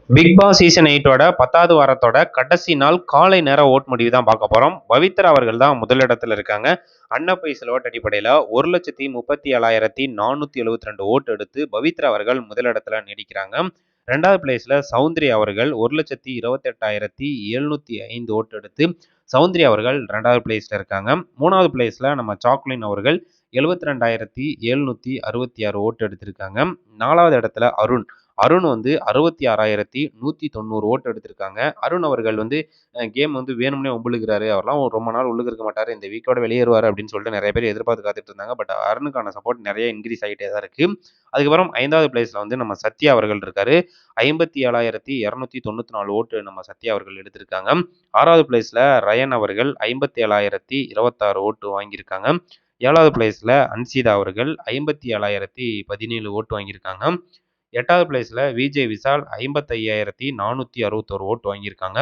Big Boss season 8ஓட 10வது வாரத்தோட கடைசி நாள் காலை நேர ஓட் முடிவு தான் பார்க்க போறோம். பவித்ரா அவர்கள் தான் முதலிடத்துல இருக்காங்க. அன்னப்பைசல் ஓட்டு அடிப்படையில 1,37,472 ஓட்டு எடுத்து பவித்ரா அவர்கள் முதலிடத்துல நீடிக்கிறாங்க. 2வது பிளேஸ்ல சௌந்தர்யா அவர்கள் 1,28,705 ஓட்டு எடுத்து சௌந்தர்யா அவர்கள் 2வது பிளேஸ்ல இருக்காங்க. 3வது பிளேஸ்ல நம்ம சாக்லின் அவர்கள் 72,766 ஓட்டு எடுத்திருக்காங்க. 4வது இடத்துல அருண் அருண் வந்து 66,190 ஓட்டு எடுத்திருக்காங்க. அருண் அவர்கள் வந்து கேம் வந்து வேணும்னே வம்பிழுக்கிறாரு. அவர்லாம் ரொம்ப நாள் உள்ளுக்கு இருக்க மாட்டாரு. இந்த வீக்கோட வெளியேறுவாரு அப்படின்னு சொல்லிட்டு நிறைய பேர் எதிர்பார்த்து காத்துட்டு இருந்தாங்க. பட் அருணுக்கான சப்போர்ட் நிறைய இன்க்ரீஸ் ஆகிட்டே தான் இருக்கு. அதுக்கப்புறம் 5வது பிளேஸ்ல வந்து நம்ம சத்யா அவர்கள் இருக்காரு. 57,294 ஓட்டு நம்ம சத்யா அவர்கள் எடுத்திருக்காங்க. 6வது பிளேஸ்ல ரயன் அவர்கள் 57,026 ஓட்டு வாங்கியிருக்காங்க. 7வது பிளேஸ்ல அன்சிதா அவர்கள் 57,017 ஓட்டு வாங்கியிருக்காங்க. 8வது பிளேஸ்ல விஜய் விஷால் 55,461 ஓட்டு வாங்கியிருக்காங்க.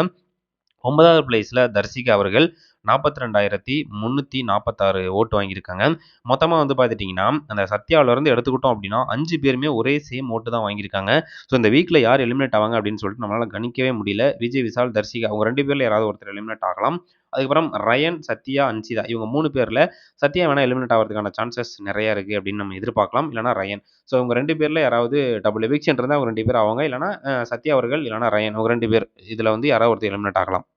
9வது பிளேஸ்ல தர்சிகா அவர்கள் 42,346 ஓட்டு வாங்கியிருக்காங்க. மொத்தமா வந்து பார்த்துட்டீங்கன்னா, அந்த சத்யாவிலிருந்து எடுத்துக்கிட்டோம் அப்படின்னா 5 பேருமே ஒரே சேம் ஓட்டு தான் வாங்கியிருக்காங்க. ஸோ இந்த வீக்ல யார் எலிமினேட் ஆவாங்க அப்படின்னு சொல்லிட்டு நம்மளால கணிக்கவே முடியல. விஜய் விஷால், தர்சிகா அவங்க 2 பேர்ல யாராவது ஒருத்தர் எலிமினேட் ஆகலாம். அதுக்கப்புறம் ரயன், சத்யா, அன்சிதா இவங்க 3 பேர்ல சத்யா வேணா எலிமினேட் ஆகிறதுக்கான சான்சஸ் நிறைய இருக்கு அப்படின்னு நம்ம எதிர்பார்க்கலாம். இல்லைனா ரயன். ஸோ இவங்க 2 பேர்ல யாராவது டபுள் எவிக்ஷன் இருந்தால் அவங்க 2 பேர் ஆவாங்க. இல்லைனா சத்யா அவர்கள் இல்லைனா ரயன் அவங்க 2 பேர் இதுல வந்து யாராவது ஒருத்தர் எலிமினேட் ஆகலாம்.